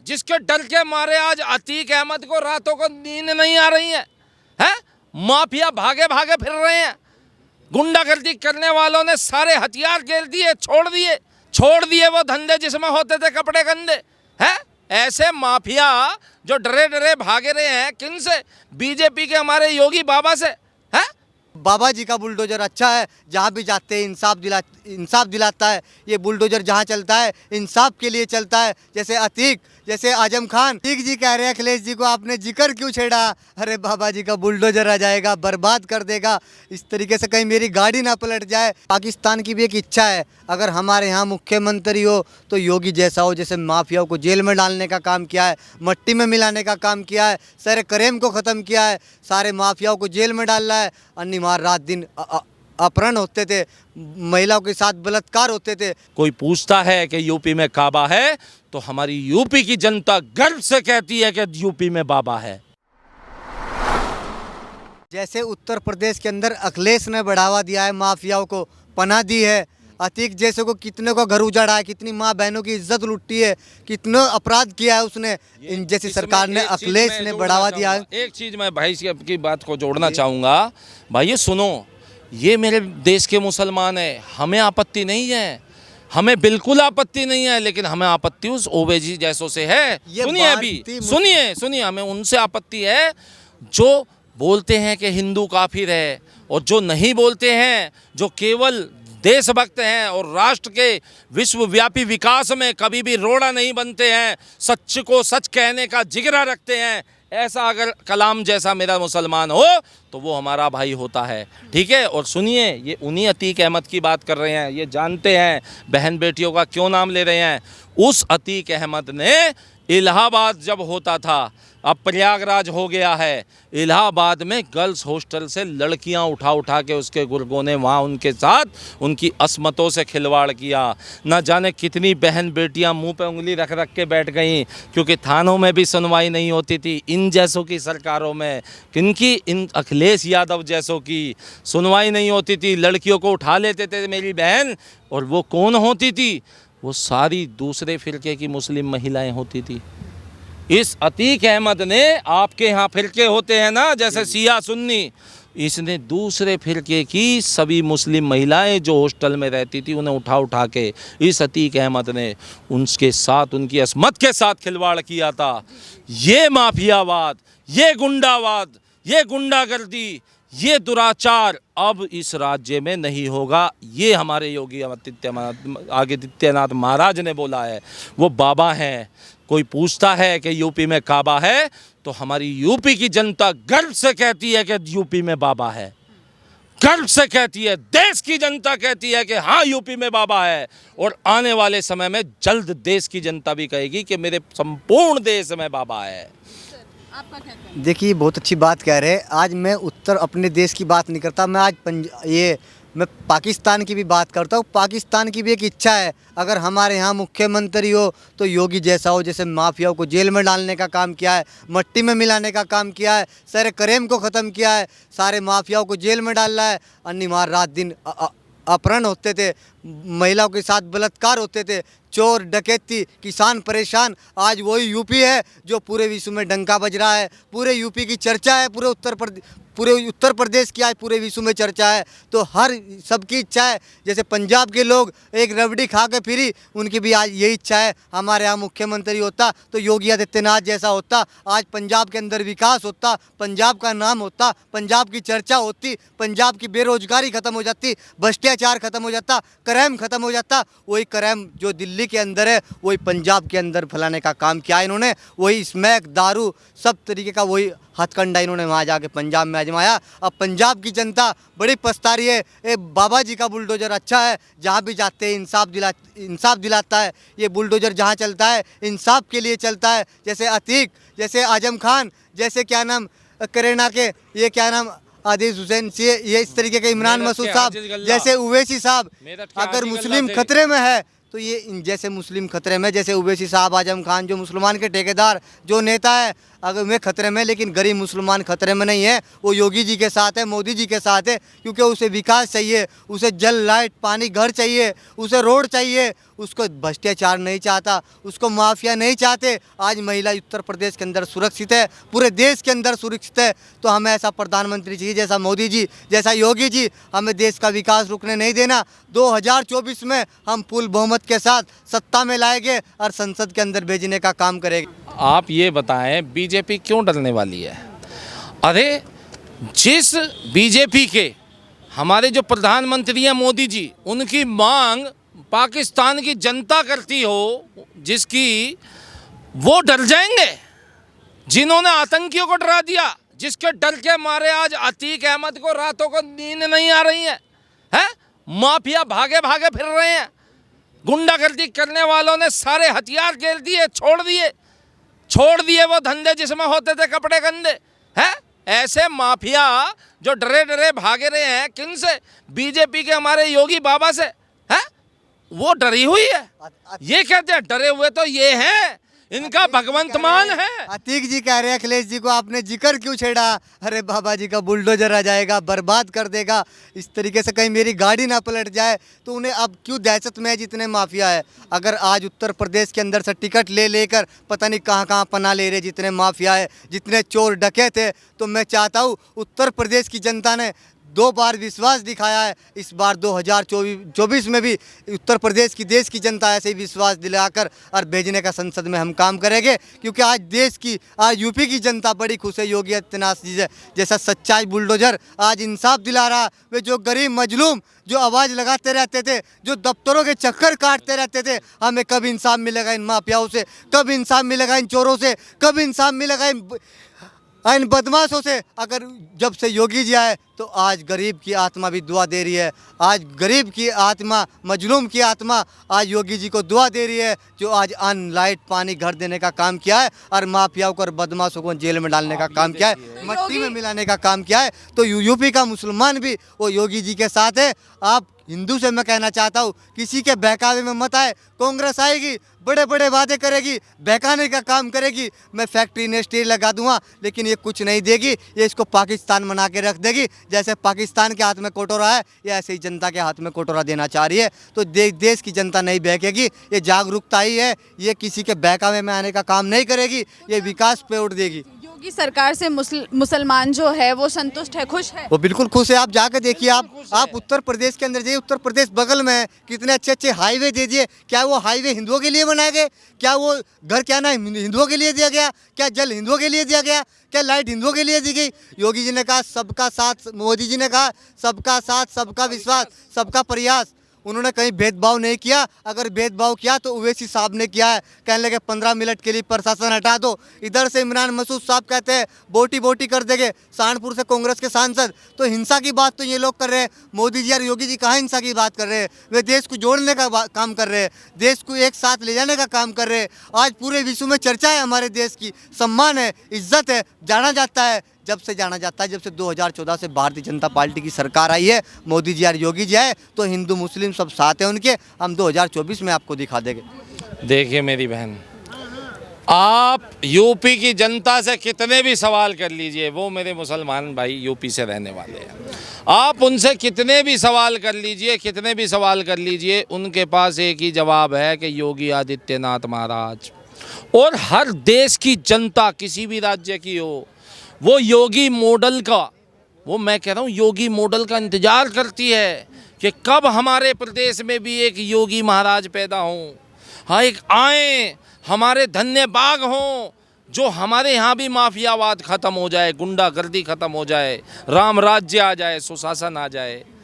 जिसके डर के मारे आज अतीक अहमद को रातों को नींद नहीं आ रही है। माफिया भागे भागे फिर रहे हैं। गुंडागर्दी करने वालों ने सारे हथियार खेल दिए, छोड़ दिए वो धंधे जिसमें होते थे कपड़े गंदे। हैं ऐसे माफिया जो डरे डरे भागे रहे हैं किन से? बीजेपी के हमारे योगी बाबा से। हैं बाबा जी का बुलडोजर अच्छा है, जहाँ भी जाते हैं इंसाफ दिलाता है। ये बुलडोजर जहाँ चलता है इंसाफ के लिए चलता है। जैसे अतीक, जैसे आजम खान। अतीक जी कह रहे हैं अखिलेश जी को आपने जिक्र क्यों छेड़ा? अरे बाबा जी का बुलडोजर आ जाएगा, बर्बाद कर देगा। इस तरीके से कहीं मेरी गाड़ी ना पलट जाए। पाकिस्तान की भी एक इच्छा है, अगर हमारे यहाँ मुख्यमंत्री हो तो योगी जैसा हो। जैसे माफियाओं को जेल में डालने का काम किया है, मट्टी में मिलाने का काम किया है, सारे क्राइम को ख़त्म किया है, सारे माफियाओं को जेल में डाल रहा है। अनिवार्य रात दिन अपहरण होते थे, महिलाओं के साथ बलात्कार होते थे। कोई पूछता है कि यूपी में काबा है तो हमारी यूपी की जनता गर्व से कहती है कि यूपी में बाबा है। जैसे उत्तर प्रदेश के अंदर अखिलेश ने बढ़ावा दिया है, माफियाओं को पनाह दी है। अतीक जैसे को कितने को घर उजाड़ा है, कितनी माँ बहनों की इज्जत लुटी है, कितने अपराध किया है उसने। इन जैसी सरकार ने, अखिलेश ने बढ़ावा दिया है। एक चीज़ मैं भाई की बात को जोड़ना चाहूँगा। भाई ये सुनो, ये मेरे देश के मुसलमान हैं, हमें आपत्ति नहीं है, हमें बिल्कुल आपत्ति नहीं है, लेकिन हमें आपत्ति उस ओवैसी जैसों से है। सुनिए अभी, सुनिए, हमें उनसे आपत्ति है जो बोलते हैं कि हिंदू काफिर है, और जो नहीं बोलते हैं, जो केवल देशभक्त हैं और राष्ट्र के विश्वव्यापी विकास में कभी भी रोड़ा नहीं बनते हैं, सच को सच कहने का जिगरा रखते हैं। ऐसा अगर कलाम जैसा मेरा मुसलमान हो तो वो हमारा भाई होता है, ठीक है। और सुनिए, ये उन्हीं अतीक अहमद की बात कर रहे हैं, ये जानते हैं बहन बेटियों का क्यों नाम ले रहे हैं। उस अतीक अहमद ने इलाहाबाद जब होता था, अब प्रयागराज हो गया है, इलाहाबाद में गर्ल्स हॉस्टल से लड़कियां उठा के उसके गुर्गों ने वहाँ उनके साथ उनकी अस्मतों से खिलवाड़ किया। न जाने कितनी बहन बेटियां मुंह पे उंगली रख के बैठ गईं, क्योंकि थानों में भी सुनवाई नहीं होती थी। इन जैसों की सरकारों में, किनकी, इन अखिलेश यादव जैसों की सुनवाई नहीं होती थी। लड़कियों को उठा लेते थे मेरी बहन, और वो कौन होती थी? वो सारी दूसरे फिरके की मुस्लिम महिलाएं होती थी। इस अतीक अहमद ने, आपके यहाँ फिरके होते हैं ना जैसे शिया सुन्नी, इसने दूसरे फिरके की सभी मुस्लिम महिलाएं जो हॉस्टल में रहती थी उन्हें उठा के इस अतीक अहमद ने उनके साथ, उनकी अस्मत के साथ खिलवाड़ किया था। ये माफियावाद, ये गुंडावाद, ये गुंडागर्दी, ये दुराचार अब इस राज्य में नहीं होगा। ये हमारे योगी आदित्यनाथ महाराज ने बोला है, वो बाबा हैं। कोई पूछता है कि यूपी में काबा है तो हमारी यूपी की जनता गर्व से कहती है कि यूपी में बाबा है, गर्व से कहती है। देश की जनता कहती है कि हाँ यूपी में बाबा है, और आने वाले समय में जल्द देश की जनता भी कहेगी कि मेरे संपूर्ण देश में बाबा है। देखिए, बहुत अच्छी बात कह रहे हैं। आज मैं उत्तर अपने देश की बात नहीं करता, मैं आज मैं पाकिस्तान की भी बात करता हूँ। पाकिस्तान की भी एक इच्छा है, अगर हमारे यहाँ मुख्यमंत्री हो तो योगी जैसा हो। जैसे माफियाओं को जेल में डालने का काम किया है, मट्टी में मिलाने का काम किया है, सारे क्राइम को ख़त्म किया है, सारे माफियाओं को जेल में डाल रहा है। अनिवार्य रात दिन अपहरण होते थे, महिलाओं के साथ बलात्कार होते थे, चोर डकैती, किसान परेशान। आज वही यूपी है जो पूरे विश्व में डंका बज रहा है। पूरे यूपी की चर्चा है, पूरे उत्तर प्रदेश की आज पूरे विश्व में चर्चा है। तो हर सबकी इच्छा है, जैसे पंजाब के लोग एक रबड़ी खा के फिरी, उनकी भी आज यही इच्छा है, हमारे यहाँ मुख्यमंत्री होता तो योगी आदित्यनाथ जैसा होता। आज पंजाब के अंदर विकास होता, पंजाब का नाम होता, पंजाब की चर्चा होती, पंजाब की बेरोजगारी खत्म हो जाती, भ्रष्टाचार खत्म हो जाता, क्राइम खत्म हो जाता। वही क्राइम जो दिल्ली के अंदर है वही पंजाब के अंदर फैलाने का काम किया इन्होंने। वही स्मैक, दारू, सब तरीके का वही हथकंडा इन्होंने वहाँ जाके पंजाब में आजमाया। अब पंजाब की जनता बड़ी पछता रही है। ए बाबा जी का बुलडोजर अच्छा है, जहाँ भी जाते हैं इंसाफ दिलाता है। ये बुलडोजर जहाँ चलता है इंसाफ के लिए चलता है। जैसे अतीक, जैसे आजम खान, जैसे क्या नाम करेना के, ये क्या नाम आदिज हुसैन, ये इस तरीके के इमरान मसूद साहब, जैसे उवैसी साहब, अगर मुस्लिम खतरे में है तो ये इन जैसे मुस्लिम खतरे में, जैसे उवैसी साहब, आजम खान, जो मुसलमान के ठेकेदार, जो नेता है, अगर मैं खतरे में, लेकिन गरीब मुसलमान खतरे में नहीं है। वो योगी जी के साथ है, मोदी जी के साथ है, क्योंकि उसे विकास चाहिए, उसे जल, लाइट, पानी, घर चाहिए, उसे रोड चाहिए, उसको भ्रष्टाचार नहीं चाहता, उसको माफिया नहीं चाहते। आज महिला उत्तर प्रदेश के अंदर सुरक्षित है, पूरे देश के अंदर सुरक्षित है। तो हमें ऐसा प्रधानमंत्री चाहिए जैसा मोदी जी, जैसा योगी जी। हमें देश का विकास रुकने नहीं देना। 2024 में हम फुल बहुमत के साथ सत्ता में लाएंगे और संसद के अंदर भेजने का काम करेंगे। आप ये बताएं बीजेपी क्यों डरने वाली है? अरे जिस बीजेपी के हमारे जो प्रधानमंत्री हैं मोदी जी, उनकी मांग पाकिस्तान की जनता करती हो, जिसकी वो डर जाएंगे। जिन्होंने आतंकियों को डरा दिया, जिसके डर के मारे आज अतीक अहमद को रातों को नींद नहीं आ रही है, हैं? माफिया भागे भागे फिर रहे हैं। गुंडागर्दी करने वालों ने सारे हथियार खेल दिए, छोड़ दिए वो धंधे जिसमें होते थे कपड़े गंदे, हैं? ऐसे माफिया जो डरे डरे भागे रहे हैं, किन से? बीजेपी के हमारे योगी बाबा से, हैं? वो डरी हुई है। ये कहते हैं डरे हुए तो ये हैं, इनका भगवंत मान है। अतीक जी कह रहे हैं अखिलेश जी को आपने जिक्र क्यों छेड़ा? अरे बाबा जी का बुलडोजर आ जाएगा, बर्बाद कर देगा। इस तरीके से कहीं मेरी गाड़ी ना पलट जाए तो उन्हें अब क्यों दहशत में है जितने माफिया है। अगर आज उत्तर प्रदेश के अंदर से टिकट लेकर पता नहीं कहाँ कहाँ पना ले रहे जितने माफिया है, जितने चोर डके थे, तो मैं चाहता हूँ उत्तर प्रदेश की जनता ने 2 बार विश्वास दिखाया है। इस बार 2024 में भी उत्तर प्रदेश की देश की जनता ऐसे ही विश्वास दिलाकर और भेजने का संसद में हम काम करेंगे। क्योंकि आज यूपी की जनता बड़ी खुश है। योगी आदित्यनाथ जी जैसा सच्चाई बुलडोजर आज इंसाफ दिला रहा। वे जो गरीब मजलूम जो आवाज़ लगाते रहते थे, जो दफ्तरों के चक्कर काटते रहते थे, हमें कब इंसाफ मिलेगा इन माफियाओं से? कब इंसाफ मिलेगा इन चोरों से? कब इंसाफ मिलेगा इन बदमाशों से? अगर जब से योगी जी आए तो आज गरीब की आत्मा भी दुआ दे रही है। आज गरीब की आत्मा, मजलूम की आत्मा आज योगी जी को दुआ दे रही है, जो आज अन्न, लाइट, पानी, घर देने का काम किया है और माफियाओं को और बदमाशों को जेल में डालने का काम किया है, मट्टी में मिलाने का काम किया है। तो यूपी का मुसलमान भी वो योगी जी के साथ है। आप हिंदू से मैं कहना चाहता हूँ, किसी के बहकावे में मत आए। कांग्रेस आएगी, बड़े बड़े वादे करेगी, बहकाने का काम करेगी। मैं फैक्ट्री इंडस्ट्री लगा दूंगा, लेकिन ये कुछ नहीं देगी। ये इसको पाकिस्तान बना के रख देगी। जैसे पाकिस्तान के हाथ में कोटोरा है, ये ऐसे ही जनता के हाथ में कोटोरा देना चाह रही है। तो देश की जनता नहीं बहकेगी। ये जागरूकता ही है, ये किसी के बहकावे में आने का काम नहीं करेगी। ये विकास पे उठ देगी। योगी सरकार से मुसलमान जो है वो संतुष्ट है, खुश है? वो बिल्कुल खुश है। आप जाकर देखिए, आप उत्तर प्रदेश के अंदर जाइए, उत्तर प्रदेश बगल में है, कितने अच्छे अच्छे हाईवे दे दिए। क्या वो हाईवे हिंदुओं के लिए बनाए गए? क्या वो घर क्या ना हिंदुओं के लिए दिया गया? क्या जल हिंदुओं के लिए दिया गया? क्या लाइट हिंदुओं के लिए दी गई? योगी जी ने कहा सबका साथ, मोदी जी ने कहा सबका साथ, सबका विश्वास, सबका प्रयास। उन्होंने कहीं भेदभाव नहीं किया। अगर भेदभाव किया तो ओवैसी साहब ने किया है। कहने लगे 15 मिनट के लिए प्रशासन हटा दो। इधर से इमरान मसूद साहब कहते हैं बोटी बोटी कर देंगे। सहारनपुर से कांग्रेस के सांसद। तो हिंसा की बात तो ये लोग कर रहे हैं। मोदी जी और योगी जी कहाँ हिंसा की बात कर रहे हैं? वे देश को जोड़ने का काम कर रहे हैं, देश को एक साथ ले जाने का काम कर रहे हैं। आज पूरे विश्व में चर्चा है हमारे देश की, सम्मान है, इज्जत है, जाना जाता है। जब से जाना जाता है, जब से 2014 से भारतीय जनता पार्टी की सरकार आई है, मोदी जी और योगी जी आए, तो हिंदू मुस्लिम सब साथ हैं उनके। हम 2024 में आपको दिखा देंगे। देखिए मेरी बहन, आप यूपी की जनता से कितने भी सवाल कर लीजिए, वो मेरे मुसलमान भाई यूपी से रहने वाले हैं। आप उनसे कितने भी सवाल कर लीजिए, उनके पास एक ही जवाब है कि योगी आदित्यनाथ महाराज और हर देश की जनता, किसी भी राज्य की हो, वो योगी मॉडल का, वो मैं कह रहा हूँ योगी मॉडल का इंतज़ार करती है कि कब हमारे प्रदेश में भी एक योगी महाराज पैदा हों। हाँ, एक आए, हमारे धन्य बाग हों, जो हमारे यहाँ भी माफियावाद ख़त्म हो जाए, गुंडागर्दी ख़त्म हो जाए, राम राज्य आ जाए, सुशासन आ जाए।